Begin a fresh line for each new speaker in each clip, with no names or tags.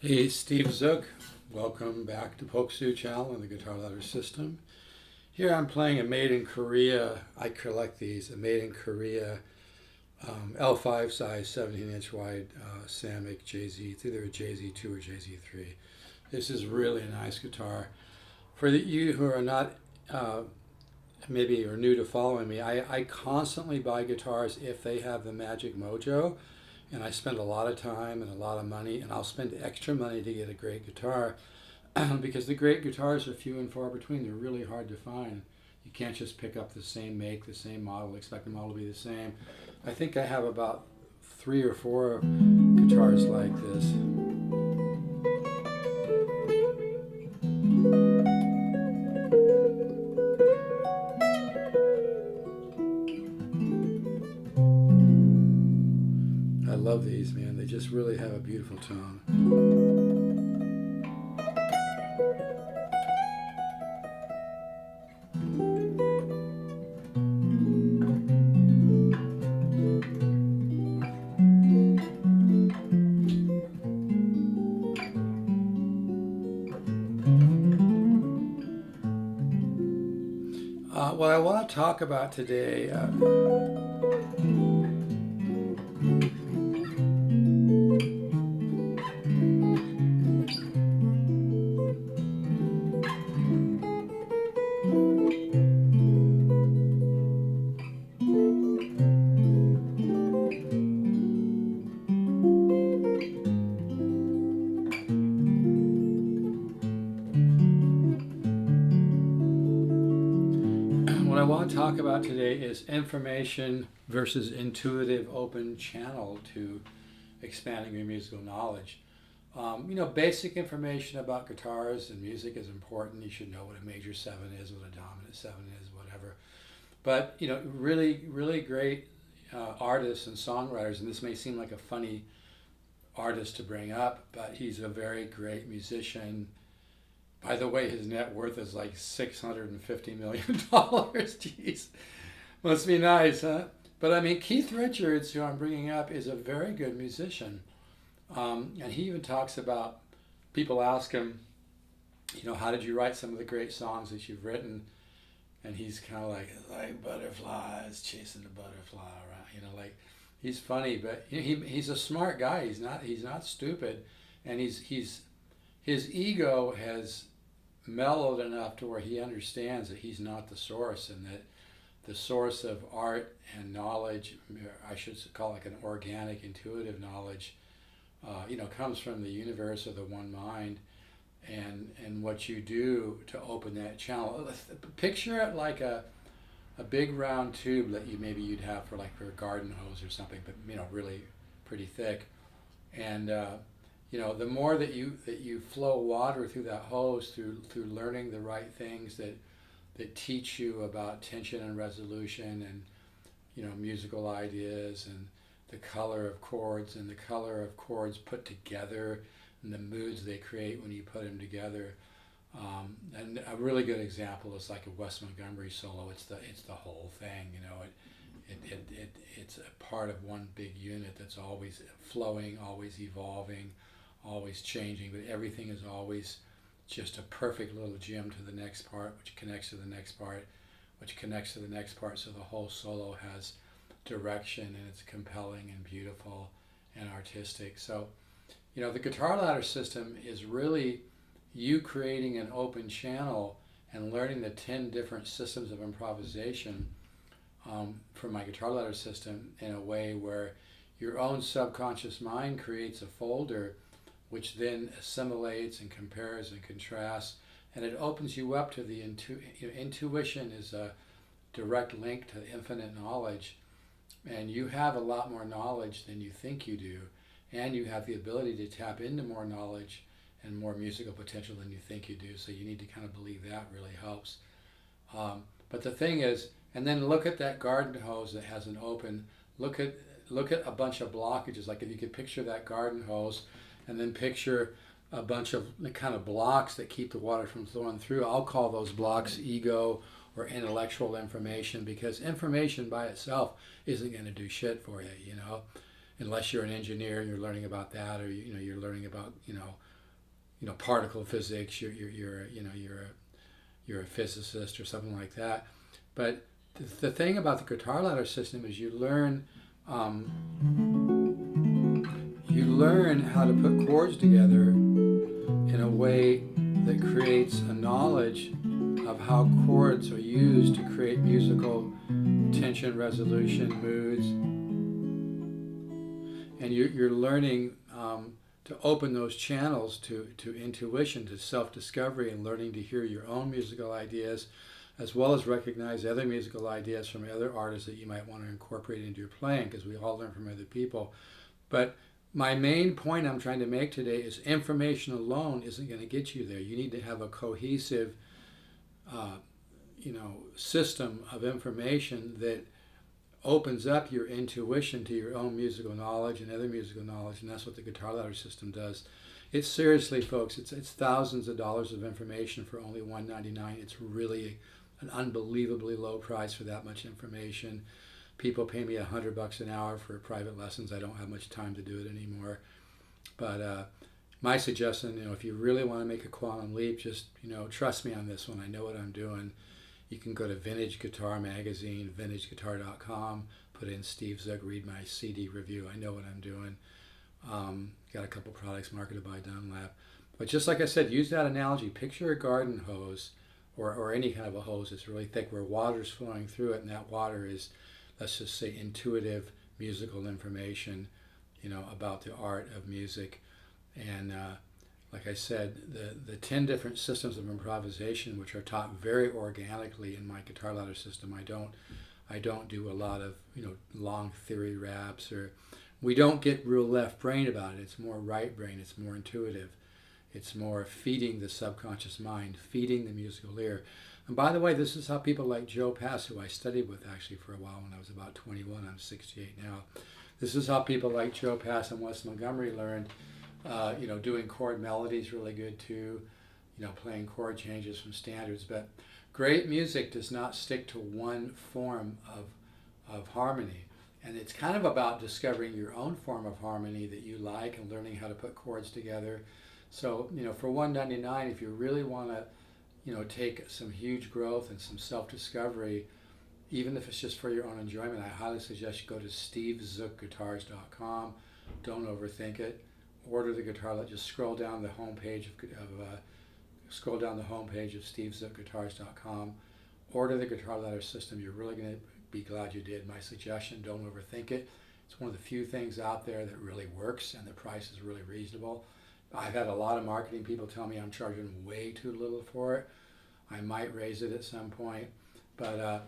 Hey, Steve Zook. Welcome back to POLKZOO channel on the Guitar Ladder System. Here I'm playing a made in Korea. I collect these. A made in Korea L5 size 17-inch wide Samick JZ. It's either a JZ2 or JZ3. This is really a nice guitar. For you who are not maybe are new to following me, I constantly buy guitars if they have the magic mojo. And I spend a lot of time and a lot of money, and I'll spend extra money to get a great guitar because the great guitars are few and far between. They're really hard to find. You can't just pick up the same make, the same model, expect them all to be the same. I think I have about 3 or 4 guitars like this. I love these, man. They just really have a beautiful tone. What I want to talk about today what I want to talk about today is information versus intuitive open channel to expanding your musical knowledge. Basic information about guitars and music is important. You should know what a major 7 is, what a dominant 7 is, whatever. But, really, really great artists and songwriters, and this may seem like a funny artist to bring up, but he's a very great musician. By the way, his net worth is like $650 million. Jeez, must be nice, huh? But I mean, Keith Richards, who I'm bringing up, is a very good musician. And he even talks about, people ask him, how did you write some of the great songs that you've written? And he's kind of like butterflies, chasing the butterfly around, like, he's funny, but he's a smart guy. He's not stupid. And his ego has mellowed enough to where he understands that he's not the source, and that the source of art and knowledge, I should call it like an organic, intuitive knowledge, comes from the universe of the one mind, and what you do to open that channel. Picture it like a big round tube that you'd have for a garden hose or something, but really pretty thick, and the more that you flow water through that hose through learning the right things that teach you about tension and resolution, and musical ideas, and the color of chords, and the color of chords put together, and the moods they create when you put them together. And a really good example is like a Wes Montgomery solo. It's the whole thing. It's a part of one big unit that's always flowing, always evolving, always changing, but everything is always just a perfect little gem to the next part, which connects to the next part, which connects to the next part, so the whole solo has direction, and it's compelling and beautiful and artistic. So, the Guitar Ladder System is really you creating an open channel and learning the 10 different systems of improvisation from my Guitar Ladder System in a way where your own subconscious mind creates a folder which then assimilates and compares and contrasts, and it opens you up to the intuition is a direct link to infinite knowledge, and you have a lot more knowledge than you think you do, and you have the ability to tap into more knowledge and more musical potential than you think you do, so you need to kind of believe that really helps. But the thing is, and then look at that garden hose that has an open, look at a bunch of blockages, like if you could picture that garden hose, and then picture a bunch of the kind of blocks that keep the water from flowing through. I'll call those blocks ego or intellectual information, because information by itself isn't going to do shit for you, unless you're an engineer and you're learning about that, or you're learning about particle physics. You're a physicist or something like that. But the thing about the guitar ladder system is you learn how to put chords together in a way that creates a knowledge of how chords are used to create musical tension, resolution, moods. And you're learning to open those channels to intuition, to self-discovery, and learning to hear your own musical ideas, as well as recognize other musical ideas from other artists that you might want to incorporate into your playing, because we all learn from other people. But my main point I'm trying to make today is information alone isn't going to get you there. You need to have a cohesive system of information that opens up your intuition to your own musical knowledge and other musical knowledge, and that's what the guitar ladder system does. It's seriously, folks, it's thousands of dollars of information for only $199. It's really an unbelievably low price for that much information. People pay me $100 an hour for private lessons. I don't have much time to do it anymore. But my suggestion, if you really want to make a quantum leap, just, trust me on this one. I know what I'm doing. You can go to Vintage Guitar Magazine, vintageguitar.com, put in Steve Zook, read my CD review. I know what I'm doing. Got a couple products marketed by Dunlap. But just like I said, use that analogy. Picture a garden hose or any kind of a hose that's really thick where water's flowing through it, and that water is, let's just say, intuitive musical information, about the art of music. And like I said, the 10 different systems of improvisation, which are taught very organically in my guitar ladder system. I don't do a lot of long theory raps, or we don't get real left brain about it. It's more right brain. It's more intuitive. It's more feeding the subconscious mind, feeding the musical ear. And by the way, this is how people like Joe Pass, who I studied with actually for a while when I was about 21, I'm 68 now. This is how people like Joe Pass and Wes Montgomery learned. Doing chord melodies really good too, playing chord changes from standards. But great music does not stick to one form of harmony. And it's kind of about discovering your own form of harmony that you like and learning how to put chords together. So, for $199, if you really want to, take some huge growth and some self-discovery, even if it's just for your own enjoyment, I highly suggest you go to stevezookguitars.com. Don't overthink it. Order the guitar. Just scroll down the homepage of stevezookguitars.com. Order the guitar ladder system. You're really going to be glad you did. My suggestion: don't overthink it. It's one of the few things out there that really works, and the price is really reasonable. I've had a lot of marketing people tell me I'm charging way too little for it. I might raise it at some point, but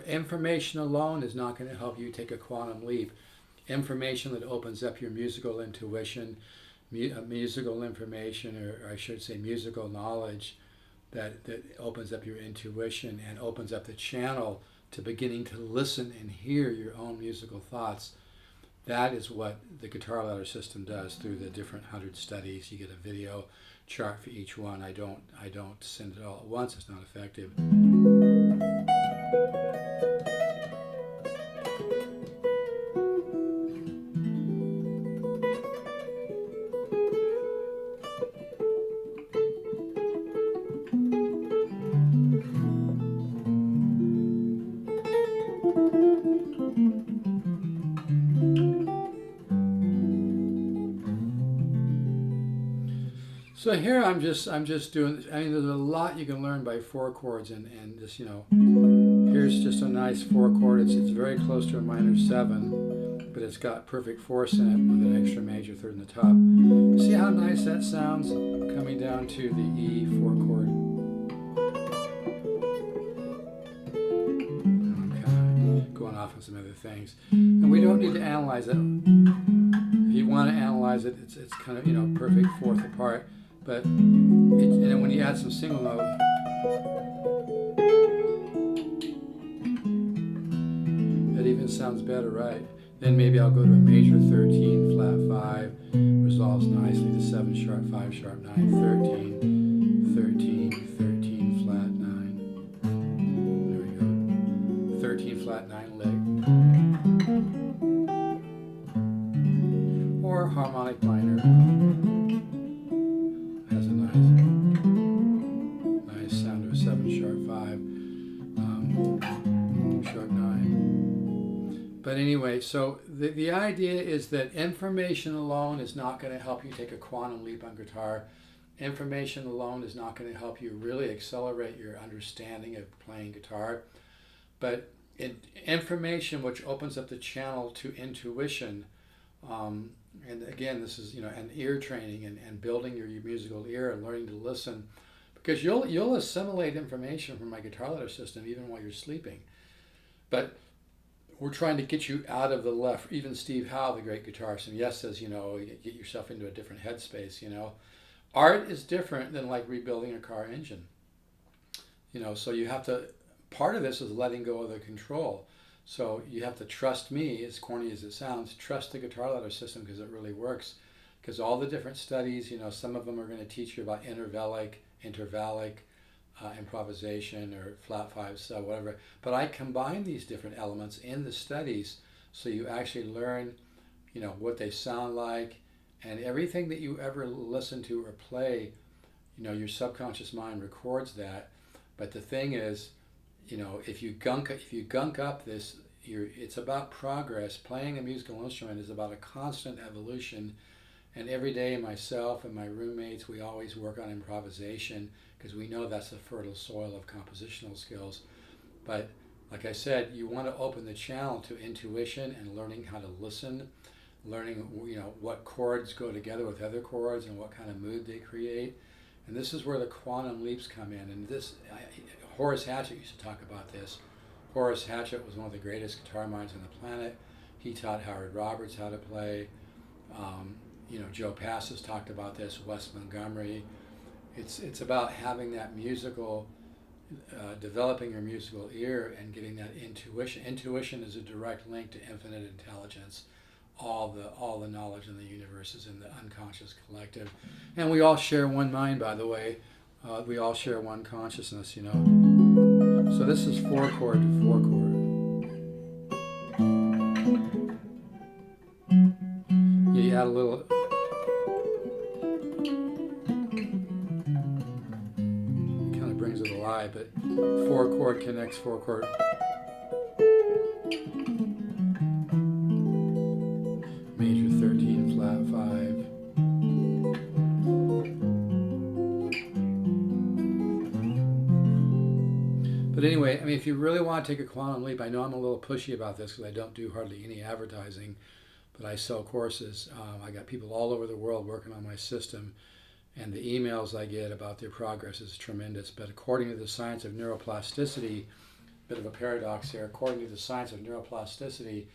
information alone is not going to help you take a quantum leap. Information that opens up your musical intuition, musical information, or I should say musical knowledge, that opens up your intuition and opens up the channel to beginning to listen and hear your own musical thoughts. That is what the guitar ladder system does through the different 100 studies. You get a video chart for each one. I don't send it all at once. It's not effective. So here I'm just doing, there's a lot you can learn by 4 chords, and just, here's just a nice 4 chord. It's very close to a minor 7, but it's got perfect force in it with an extra major third in the top. See how nice that sounds coming down to the E 4 chord. I'm kind of going off on some other things, and we don't need to analyze it. If you want to analyze it, it's kind of perfect fourth apart. But and then when you add some single note, that even sounds better, right? Then maybe I'll go to a major 13, flat 5, resolves nicely to 7 sharp, 5 sharp, 9, 13, 13, 13, flat 9. There we go. 13, flat 9 lick. Or or harmonic minor. Has a nice sound of 7 sharp 5, sharp 9. But anyway, so the idea is that information alone is not going to help you take a quantum leap on guitar. Information alone is not going to help you really accelerate your understanding of playing guitar. But information which opens up the channel to intuition, and again, this is an ear training and building your musical ear and learning to listen, because you'll assimilate information from my guitar letter system even while you're sleeping. But we're trying to get you out of the left. Even Steve Howe, the great guitarist, and yes says, get yourself into a different headspace. Art is different than like rebuilding a car engine. So you have to. Part of this is letting go of the control. So you have to trust me, as corny as it sounds, trust the guitar letter system because it really works. Because all the different studies, some of them are going to teach you about intervallic, improvisation, or flat 5 sub, whatever. But I combine these different elements in the studies so you actually learn, what they sound like, and everything that you ever listen to or play, your subconscious mind records that. But the thing is, if you gunk up this, it's about progress. Playing a musical instrument is about a constant evolution. And every day, myself and my roommates, we always work on improvisation because we know that's the fertile soil of compositional skills. But like I said, you want to open the channel to intuition and learning how to listen, learning what chords go together with other chords and what kind of mood they create. And this is where the quantum leaps come in. And Horace Hatchett used to talk about this. Horace Hatchett was one of the greatest guitar minds on the planet. He taught Howard Roberts how to play. Joe Pass has talked about this, Wes Montgomery. It's about having that musical, developing your musical ear and getting that intuition. Intuition is a direct link to infinite intelligence. All the knowledge in the universe is in the unconscious collective. And we all share one mind, by the way. We all share one consciousness, So this is 4 chord to 4 chord. You add a little. It kind of brings it alive, but 4 chord connects 4 chord. Major 13, flat 5. But anyway, if you really want to take a quantum leap, I know I'm a little pushy about this because I don't do hardly any advertising, but I sell courses. I got people all over the world working on my system, and the emails I get about their progress is tremendous. But according to the science of neuroplasticity, bit of a paradox here, according to the science of neuroplasticity,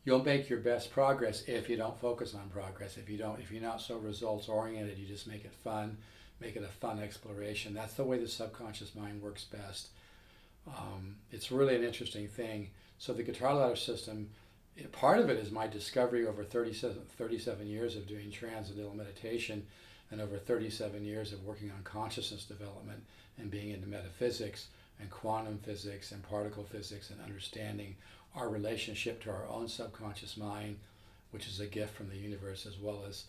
you'll make your best progress if you don't focus on progress. If you're not so results oriented, you just make it fun, make it a fun exploration. That's the way the subconscious mind works best. It's really an interesting thing. So the guitar ladder system, part of it is my discovery over 37 years of doing transcendental meditation and over 37 years of working on consciousness development and being into metaphysics and quantum physics and particle physics and understanding our relationship to our own subconscious mind, which is a gift from the universe, as well as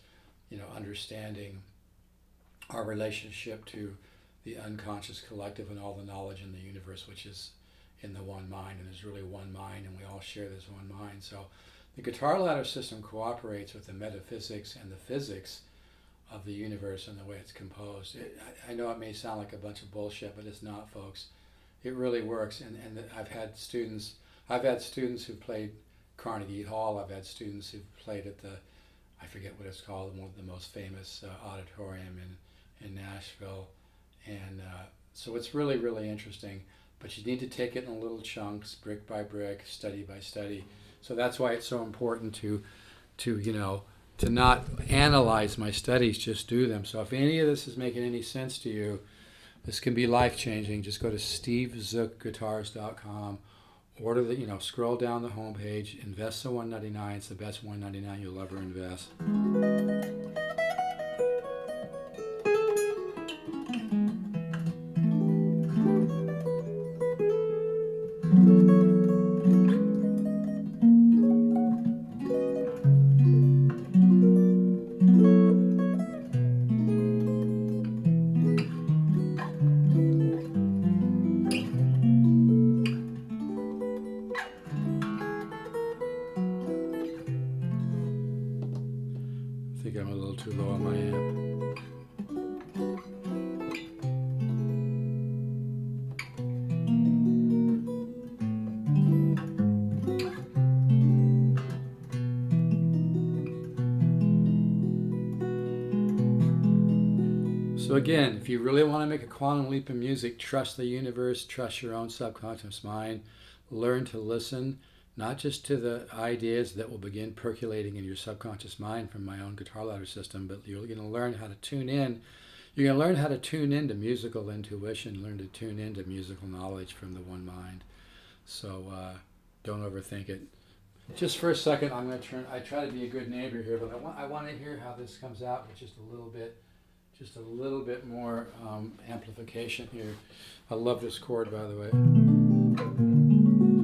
understanding our relationship to the unconscious collective and all the knowledge in the universe, which is in the one mind, and there's really one mind, and we all share this one mind. So the guitar ladder system cooperates with the metaphysics and the physics of the universe and the way it's composed. I know it may sound like a bunch of bullshit, but it's not, folks. It really works. And I've had students who've played Carnegie Hall. I've had students who've played at I forget what it's called, one of the most famous auditorium in Nashville. And so it's really, really interesting. But you need to take it in little chunks, brick by brick, study by study. So that's why it's so important to not analyze my studies, just do them. So if any of this is making any sense to you, this can be life-changing. Just go to stevezookguitars.com, order scroll down the homepage, invest the $199. It's the best $199 you'll ever invest. think I'm a little too low on my amp. So again, if you really want to make a quantum leap in music, trust the universe, trust your own subconscious mind, learn to listen, not just to the ideas that will begin percolating in your subconscious mind from my own guitar ladder system, but you're going to learn how to tune in. You're going to learn how to tune into musical intuition, learn to tune into musical knowledge from the one mind. So don't overthink it. Just for a second, I'm going to turn. I try to be a good neighbor here, but I want to hear how this comes out with just a little bit more amplification here. I love this chord, by the way.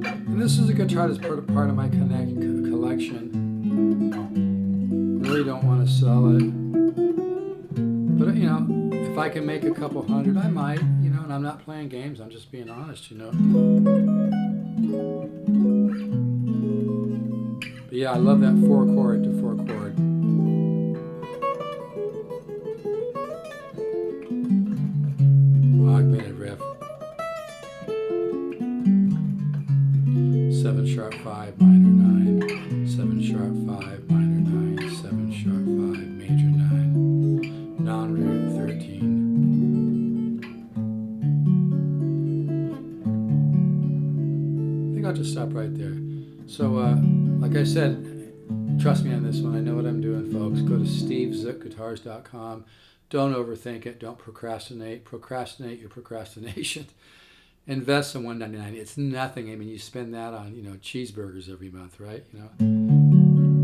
And this is a guitar that's part of my collection. Really don't want to sell it, but you know, if I can make a couple hundred, I might. You know, and I'm not playing games. I'm just being honest. You know. But yeah, I love that 4 chord to 4 chord. Augmented riff. 7 sharp 5 minor 9, 7 sharp 5 minor 9, 7 sharp 5 major 9, non-root 13. I think I'll just stop right there. So like I said, trust me on this one. I know what I'm doing, folks. Go to stevezookguitars.com. Don't overthink it. Don't procrastinate. Procrastinate your procrastination. Invest in $1.99. It's nothing. I mean, you spend that on, you know, cheeseburgers every month, right? You know,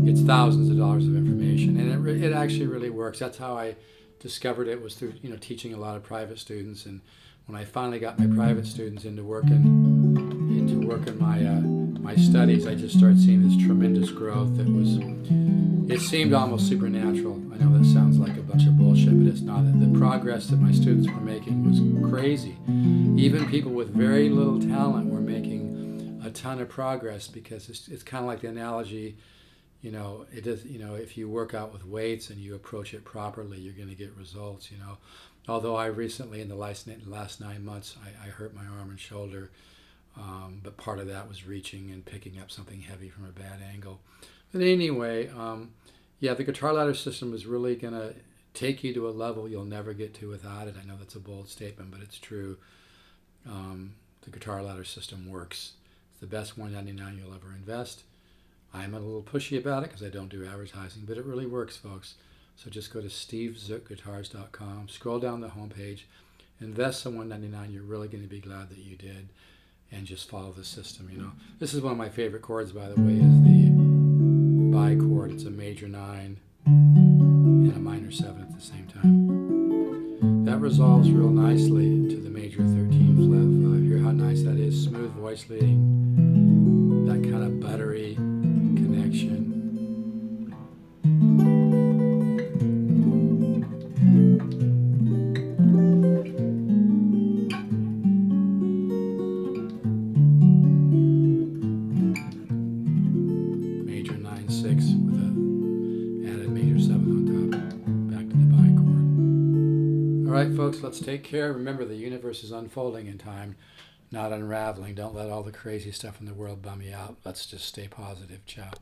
it's thousands of dollars of information, and it actually really works. That's how I discovered it, was through, you know, teaching a lot of private students. And when I finally got my private students into working my studies, I just started seeing this tremendous growth. It seemed almost supernatural. I know that sounds like a bunch of bullshit, but it's not. The progress that my students were making was crazy. Even people with very little talent were making a ton of progress, because it's kind of like the analogy, you know, it is, you know, if you work out with weights and you approach it properly, you're going to get results, you know. Although I recently, in the last 9 months, I hurt my arm and shoulder, but part of that was reaching and picking up something heavy from a bad angle. But anyway, yeah, the guitar ladder system is really going to take you to a level you'll never get to without it. I know that's a bold statement, but it's true. The guitar ladder system works. It's the best $1.99 you'll ever invest. I'm a little pushy about it because I don't do advertising, but it really works, folks. So just go to stevezookguitars.com, scroll down the homepage, invest some $1.99. You're really going to be glad that you did, and just follow the system. You know, this is one of my favorite chords, by the way, is the bi chord. It's a major 9 and a minor 7 at the same time. That resolves real nicely to the major 13 flat 5. Hear how nice that is? Smooth voice leading, that kind of buttery connection. Major 9/6 with a added major 7 on top. Back to the bi chord. All right, folks, let's take care. Remember, the universe is unfolding in time, not unraveling. Don't let all the crazy stuff in the world bum you out. Let's just stay positive. Ciao.